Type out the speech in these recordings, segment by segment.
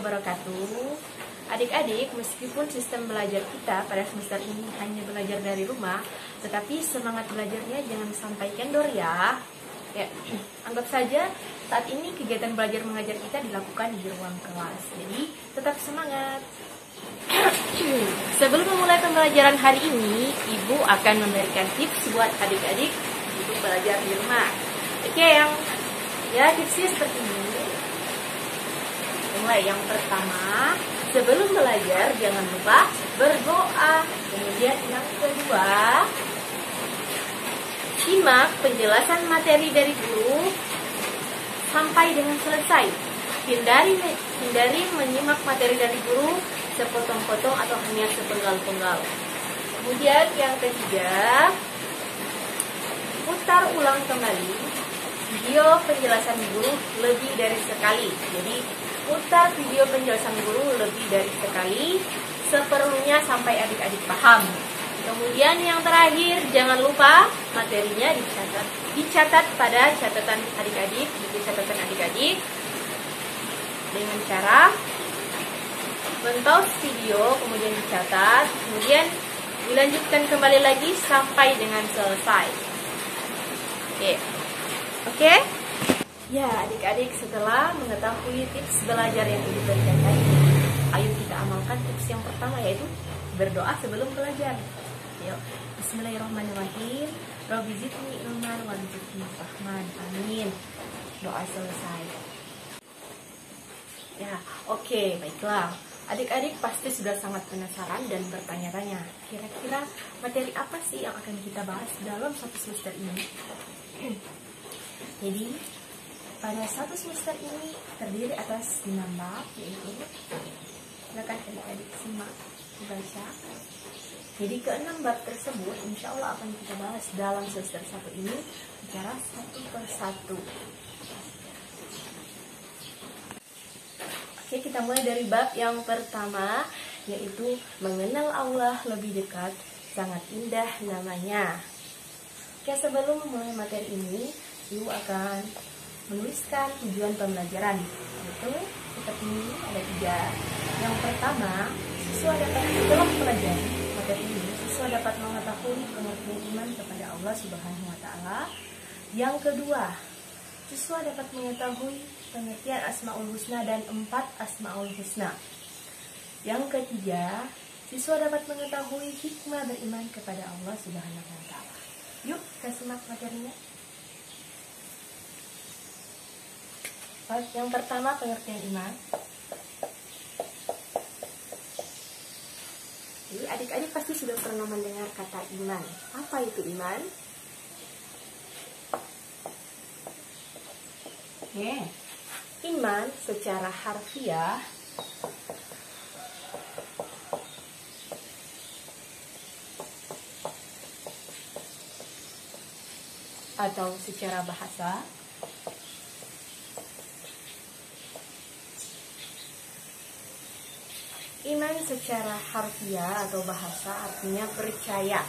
wabarakatuh. Adik-adik, meskipun sistem belajar kita pada semester ini hanya belajar dari rumah, tetapi semangat belajarnya jangan sampai kendor ya. Anggap saja saat ini kegiatan belajar mengajar kita dilakukan di ruang kelas. Jadi, tetap semangat. Sebelum memulai pembelajaran hari ini, Ibu akan memberikan tips buat adik-adik untuk belajar di rumah. Tipsnya seperti ini. Mulai yang pertama, sebelum belajar jangan lupa berdoa. Kemudian yang kedua, simak penjelasan materi dari guru sampai dengan selesai. Hindari menyimak materi dari guru sepotong-potong atau hanya sepenggal-penggal. Kemudian yang ketiga, putar ulang kembali video penjelasan guru lebih dari sekali. Jadi putar video penjelasan guru lebih dari sekali, seperlunya sampai adik-adik paham. Kemudian yang terakhir, jangan lupa materinya dicatat pada catatan adik-adik, buku catatan adik-adik, dengan cara mentos video, kemudian dicatat, kemudian dilanjutkan kembali lagi sampai dengan selesai. Oke? Ya, adik-adik, setelah mengetahui tips belajar yang diberikan tadi, ayo kita amalkan tips yang pertama, yaitu berdoa sebelum belajar. Yuk, bismillahirrahmanirrahim. Rabbi zidni ilman warzuqni fahman. Amin. Doa selesai. Ya, oke, baiklah. Adik-adik pasti sudah sangat penasaran dan bertanya-tanya, kira-kira materi apa sih yang akan kita bahas dalam satu semester ini? Jadi, pada satu semester ini terdiri atas 6 bab, yaitu, silakan adik-adik simak, baca. Jadi ke-6 bab tersebut insya Allah akan kita bahas dalam semester 1 ini secara satu persatu. Oke, kita mulai dari bab yang pertama, yaitu mengenal Allah lebih dekat, sangat indah namanya. Oke, sebelum memulai materi ini, Ibu akan menuliskan tujuan pembelajaran, yaitu seperti ini, ada 3. Yang pertama, siswa dapat setelah pelajari materi ini, siswa dapat mengetahui pengertian iman kepada Allah Subhanahu wa Ta'ala. Yang kedua, siswa dapat mengetahui pengertian Asmaul Husna dan 4 Asmaul Husna. Yang ketiga, siswa dapat mengetahui hikmah beriman kepada Allah Subhanahu wa Ta'ala. Yuk, kita simak materinya. Yang pertama, pengertian iman. Jadi adik-adik pasti sudah pernah mendengar kata iman. Apa itu iman? Iman secara harfiah atau secara bahasa iman secara harfiah atau bahasa artinya percaya.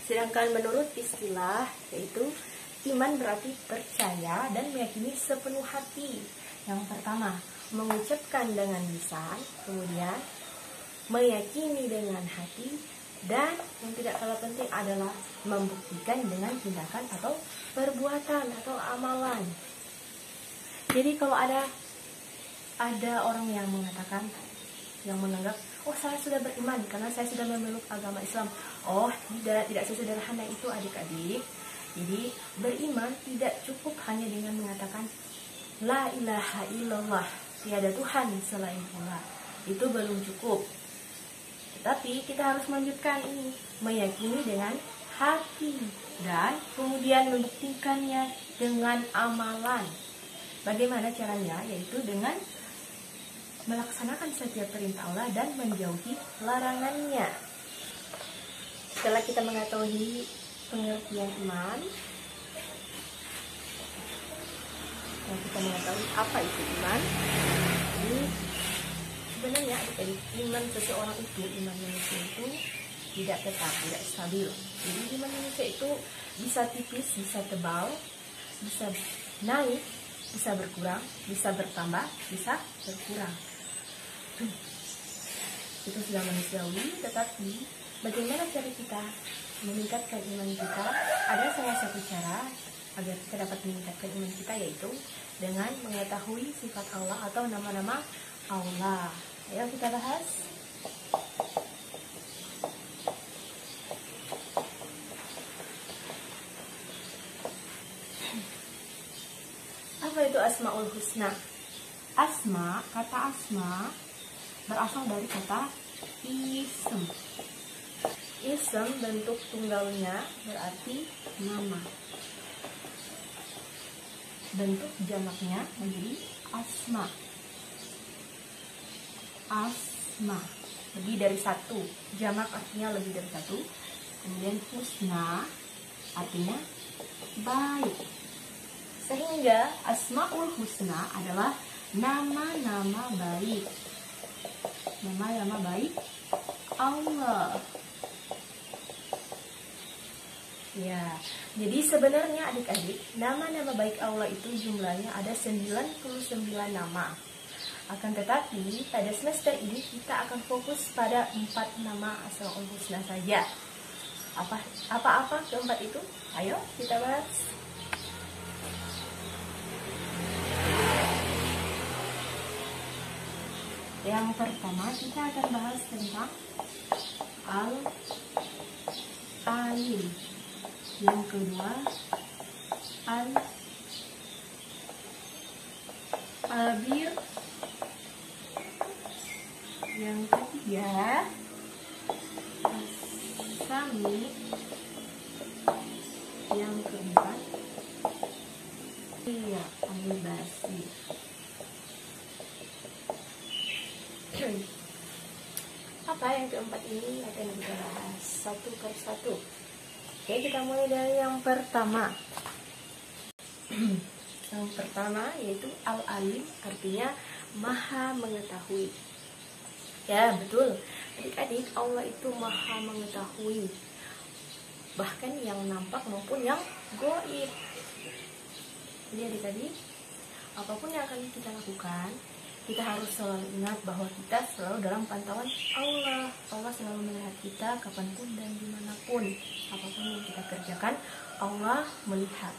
Sedangkan menurut istilah, yaitu iman berarti percaya dan meyakini sepenuh hati. Yang pertama, mengucapkan dengan lisan, kemudian meyakini dengan hati, dan yang tidak kalah penting adalah membuktikan dengan tindakan atau perbuatan atau amalan. Jadi kalau ada orang yang mengatakan yang menganggap, oh saya sudah beriman karena saya sudah memeluk agama Islam. Oh tidak sesederhana itu adik-adik. Jadi beriman tidak cukup hanya dengan mengatakan la ilaha illallah, tiada Tuhan selain Allah. Itu belum cukup. Tetapi kita harus melanjutkan ini, meyakini dengan hati dan kemudian membuktikannya dengan amalan. Bagaimana caranya? Yaitu dengan melaksanakan setiap perintah Allah dan menjauhi larangannya. Setelah kita mengetahui pengertian iman, dan kita mengetahui apa itu iman, ini sebenarnya adik-adik, iman seseorang itu, iman manusia itu tidak tetap, tidak stabil. Jadi iman manusia itu bisa tipis, bisa tebal, bisa naik, bisa berkurang, bisa bertambah, bisa berkurang. Itu sudah manusiawi, tetapi bagaimana cara kita meningkatkan iman kita? Ada salah satu cara agar kita dapat meningkatkan iman kita, yaitu dengan mengetahui sifat Allah atau nama-nama Allah. Ayo kita bahas. Apa itu Asmaul Husna? Kata asma berasal dari kata ism. Ism bentuk tunggalnya berarti nama. Bentuk jamaknya menjadi asma. Asma lebih dari satu, jamak artinya lebih dari satu. Kemudian husna artinya baik. Sehingga Asmaul Husna adalah nama-nama baik. Nama-nama baik Allah. Ya, jadi sebenarnya adik-adik, nama-nama baik Allah itu jumlahnya ada 99 nama. Akan tetapi pada semester ini kita akan fokus pada 4 nama Asmaul Husna saja. Apa-apa keempat itu? Ayo kita bahas. Yang pertama kita akan bahas tentang Al-Alim. Yang kedua Al-Khabir. Yang ketiga As-Sami. Yang keempat Al-Basir. Apa yang keempat ini akan kita bahas satu per satu. Oke, kita mulai dari yang pertama. Yang pertama yaitu Al-Alim, artinya Maha Mengetahui. Ya, betul. Adik-adik, Allah itu Maha Mengetahui, bahkan yang nampak maupun yang gaib. Jadi adik-adik, apapun yang akan kita lakukan, kita harus selalu ingat bahwa kita selalu dalam pantauan Allah. Allah selalu melihat kita kapanpun dan dimanapun. Apapun yang kita kerjakan, Allah melihat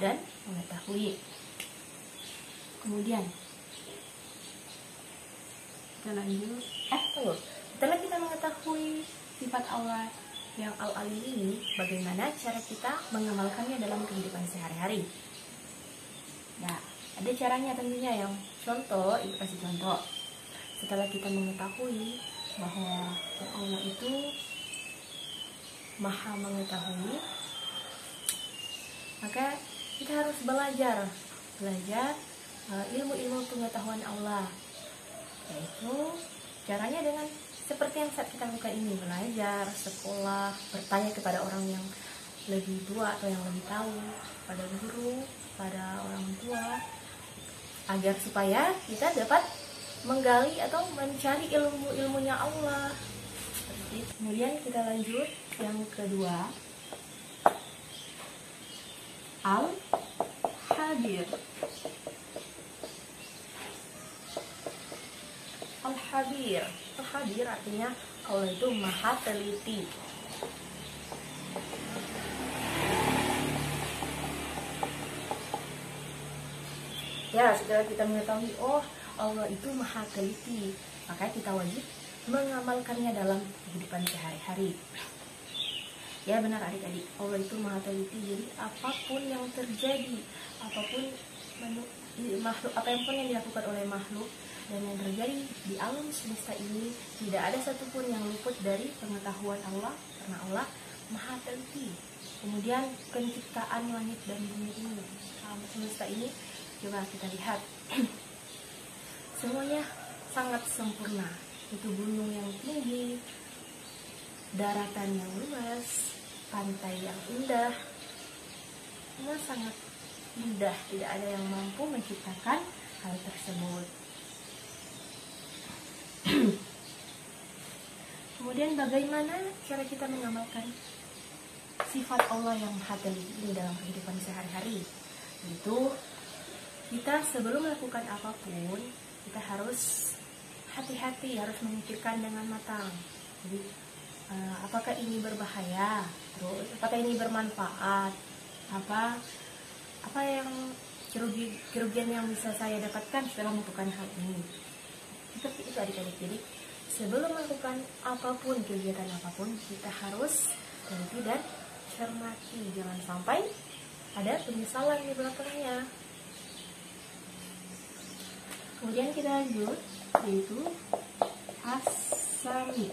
dan mengetahui. Kemudian kita lanjut. Tunggu. Setelah kita mengetahui sifat Allah yang Al-Alim ini, bagaimana cara kita mengamalkannya dalam kehidupan sehari-hari? Nah, ada caranya tentunya. Yang contoh, ibu kasih contoh. Setelah kita mengetahui bahwa Allah itu Maha Mengetahui, maka kita harus belajar ilmu-ilmu pengetahuan Allah. Yaitu caranya dengan seperti yang saat kita lakukan ini, belajar, sekolah, bertanya kepada orang yang lebih tua atau yang lebih tahu, pada guru, pada orang tua, agar supaya kita dapat menggali atau mencari ilmu-ilmunya Allah. Kemudian kita lanjut yang kedua, Al-Khabir. Al-Khabir. Al-Khabir artinya Allah itu Maha Teliti. Ya, setelah kita mengetahui, oh Allah itu Maha Teliti, maka kita wajib mengamalkannya dalam kehidupan sehari-hari. Ya benar adik-adik, Allah itu maha teliti. Jadi apapun yang terjadi, apapun makhluk, apapun yang dilakukan oleh makhluk dan yang terjadi di alam semesta ini, tidak ada satupun yang luput dari pengetahuan Allah, karena Allah maha teliti. Kemudian penciptaan langit dan bumi ini, alam semesta ini, coba kita lihat semuanya sangat sempurna. Itu gunung yang tinggi, daratan yang luas, pantai yang indah, semua sangat indah. Tidak ada yang mampu menciptakan hal tersebut. Kemudian bagaimana cara kita mengamalkan sifat Allah yang maha teliti ini dalam kehidupan sehari-hari? Itu kita sebelum melakukan apapun, kita harus hati-hati, harus memikirkan dengan matang. Jadi apakah ini berbahaya, terus apakah ini bermanfaat, apa yang kerugian yang bisa saya dapatkan setelah melakukan hal ini. Seperti itu adik-adik. Jadi sebelum melakukan apapun, kegiatan apapun, kita harus teliti dan cermati, jangan sampai ada penyesalan di belakangnya. Kemudian kita lanjut, yaitu As-Sami.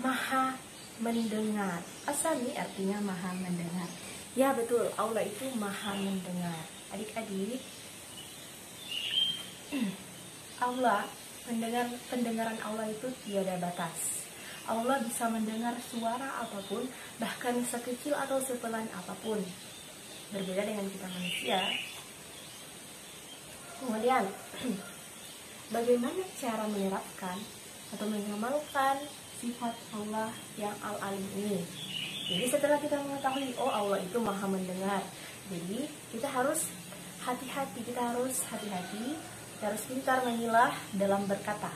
Maha mendengar. As-Sami artinya maha mendengar. Ya betul, Allah itu maha mendengar. Adik-adik, Allah pendengaran Allah itu tiada batas. Allah bisa mendengar suara apapun, bahkan sekecil atau sepelan apapun. Berbeda dengan kita manusia. Kemudian, bagaimana cara menerapkan atau mengamalkan sifat Allah yang Al-Alim ini? Jadi setelah kita mengetahui, oh Allah itu maha mendengar, jadi kita harus hati-hati, kita harus pintar memilah dalam berkata.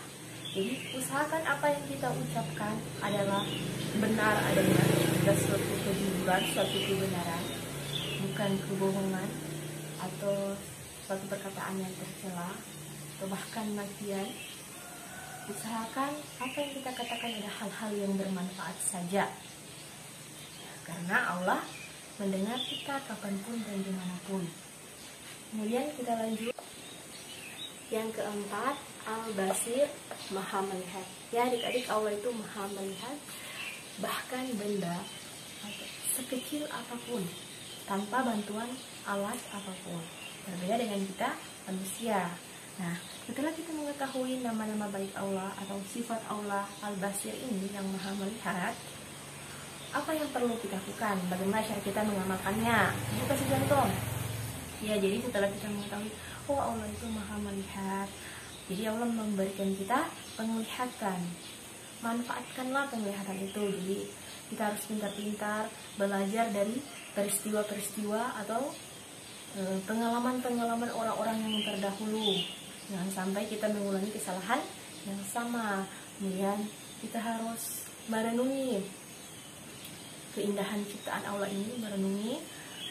Jadi usahakan apa yang kita ucapkan adalah benar adanya, dan suatu kejujuran, suatu kebenaran, bukan kebohongan atau suatu perkataan yang tercela atau bahkan makian. Usahakan apa yang kita katakan adalah hal-hal yang bermanfaat saja, karena Allah mendengar kita kapanpun dan dimanapun. Kemudian kita lanjut. Yang keempat, Al-Basir, maha melihat. Ya adik-adik, Allah itu maha melihat bahkan benda sekecil apapun tanpa bantuan alat apapun. Berbeda dengan kita manusia. Nah, setelah kita mengetahui nama-nama baik Allah atau sifat Allah Al-Basir ini yang maha melihat, apa yang perlu kita lakukan? Bagaimana cara kita mengamalkannya? Kita kasih contoh. Ya, jadi setelah kita mengetahui, oh Allah itu maha melihat, jadi Allah memberikan kita penglihatan. Manfaatkanlah penglihatan itu. Jadi kita harus pintar-pintar belajar dari peristiwa-peristiwa atau pengalaman-pengalaman orang-orang yang terdahulu. Jangan sampai kita mengulangi kesalahan yang sama. Kemudian kita harus merenungi keindahan ciptaan Allah ini, merenungi.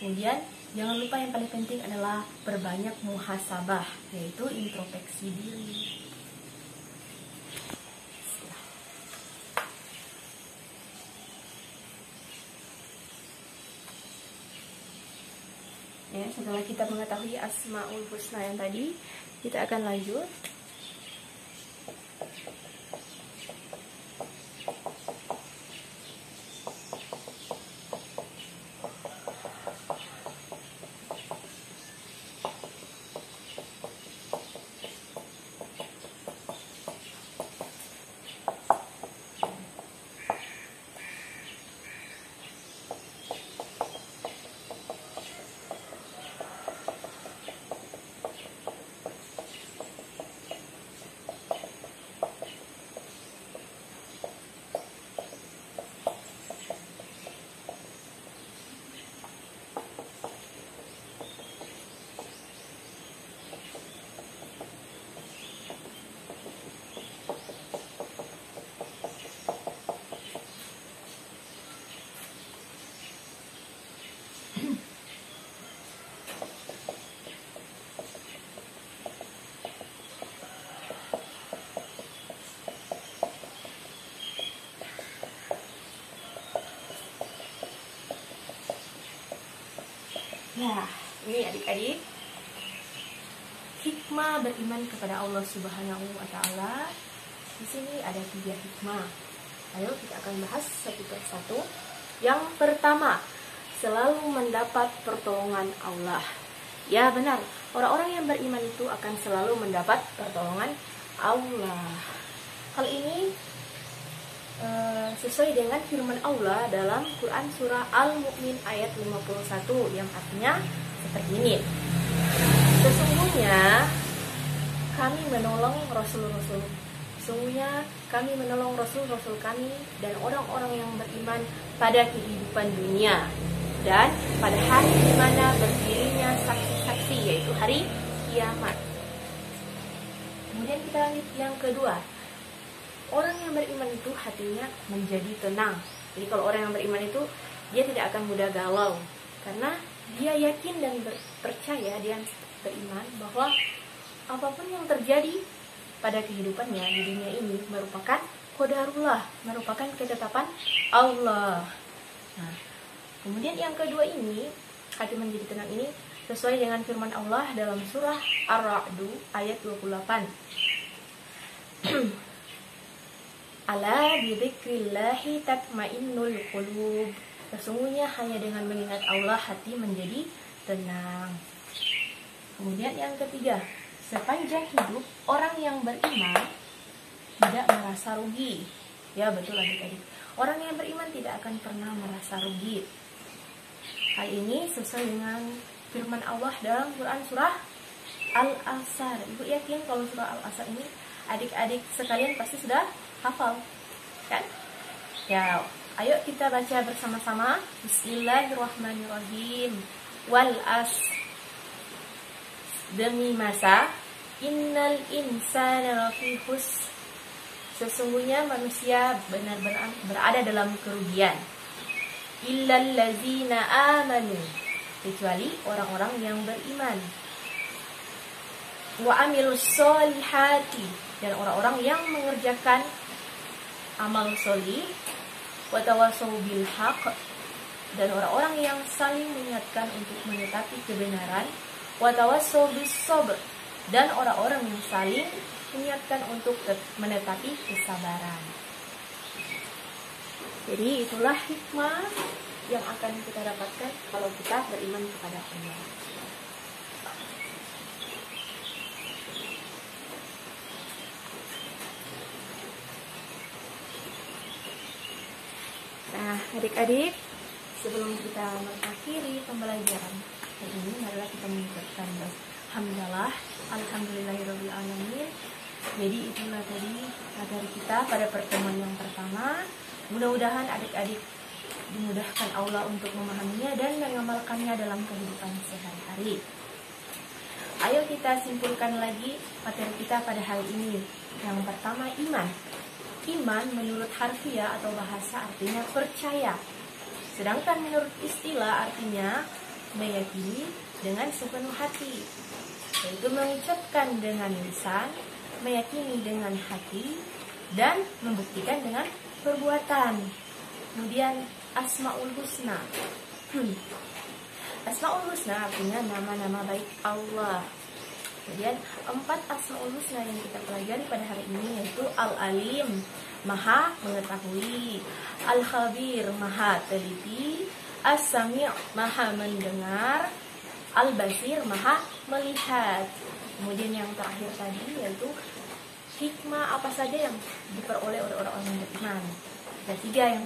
Kemudian jangan lupa yang paling penting adalah berbanyak muhasabah, yaitu introspeksi diri. Ya, setelah kita mengetahui Asmaul Husna yang tadi, kita akan lanjut. Ya, ini adik-adik, hikmah beriman kepada Allah Subhanahu wa Ta'ala. Di sini ada 3 hikmah. Ayo kita akan bahas satu persatu. Yang pertama, selalu mendapat pertolongan Allah. Ya benar, orang-orang yang beriman itu akan selalu mendapat pertolongan Allah. Hal ini sesuai dengan firman Allah dalam Quran surah Al-Mu'min ayat 51 yang artinya seperti ini. Sesungguhnya kami menolong rasul-rasul. Sesungguhnya kami menolong rasul-rasul kami dan orang-orang yang beriman pada kehidupan dunia dan pada hari di mana berdirinya saksi-saksi, yaitu hari kiamat. Kemudian kita lanjut yang kedua. Orang yang beriman itu hatinya menjadi tenang. Jadi kalau orang yang beriman itu dia tidak akan mudah galau, karena dia yakin dan percaya, dia beriman bahwa apapun yang terjadi pada kehidupannya di dunia ini merupakan qadarullah, merupakan ketetapan Allah. Nah, kemudian yang kedua ini, hati menjadi tenang ini sesuai dengan firman Allah dalam surah Ar-Ra'd ayat 28. Ala bidzikrillahi tatmainnul qulub. Sesungguhnya hanya dengan mengingat Allah hati menjadi tenang. Kemudian yang ketiga, sepanjang hidup orang yang beriman tidak merasa rugi. Ya betul adik-adik, orang yang beriman tidak akan pernah merasa rugi. Hal ini sesuai dengan firman Allah dalam Quran surah Al-Asr. Ibu yakin kalau surah Al-Asr ini adik-adik sekalian pasti sudah hafal, kan? Ya, ayo kita baca bersama-sama. Bismillahirrahmanirrahim. Wal asr, demi masa, innal insana lafi khusr. Sesungguhnya manusia benar-benar berada dalam kerugian. Illal ladzina amanu, kecuali orang-orang yang beriman. Wa amilus solihati, dan orang-orang yang mengerjakan amal solih. Wa tawassaw bil haqq, dan orang-orang yang saling mengingatkan untuk menetapi kebenaran. Wa tawassaw bis sabr, dan orang-orang yang saling mengingatkan untuk menetapi kesabaran. Jadi itulah hikmah yang akan kita dapatkan kalau kita beriman kepada Allah. Nah, adik-adik, sebelum kita mengakhiri pembelajaran hari ini, marilah kita mengucapkan hamdalah, alhamdulillahirabbil alamin. Jadi itulah tadi materi kita pada pertemuan yang pertama. Mudah-mudahan adik-adik dimudahkan Allah untuk memahaminya dan mengamalkannya dalam kehidupan sehari-hari. Ayo kita simpulkan lagi materi kita pada hari ini. Yang pertama, iman. Iman menurut harfiah atau bahasa artinya percaya. Sedangkan menurut istilah artinya meyakini dengan sepenuh hati, yaitu mengucapkan dengan lisan, meyakini dengan hati, dan membuktikan dengan perbuatan. Kemudian Asmaul Husna. Asmaul Husna artinya nama-nama baik Allah. Kemudian 4 Asmaul Husna yang kita pelajari pada hari ini yaitu Al-Alim, Maha mengetahui, Al-Khabir, Maha teliti, As-Sami', Maha mendengar, Al-Basir, Maha melihat. Kemudian yang terakhir tadi yaitu hikmah apa saja yang diperoleh oleh orang-orang yang beriman. Ada 3 yang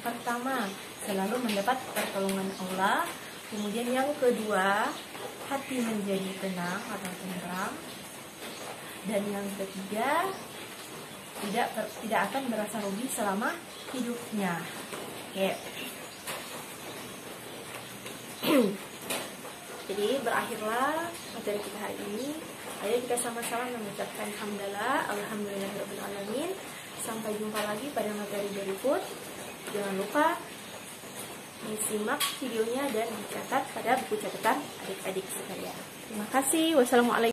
pertama, selalu mendapat pertolongan Allah. Kemudian yang kedua, hati menjadi tenang atau tenteram. Dan yang ketiga, tidak akan merasa rugi selama hidupnya. Oke. Jadi berakhirlah materi kita hari ini. Ayo kita sama-sama mengucapkan hamdalah, alhamdulillahirabbil alamin. Sampai jumpa lagi pada materi berikut. Jangan lupa disimak videonya dan dicatat pada buku catatan adik-adik sekalian. Terima kasih. Wassalamualaikum.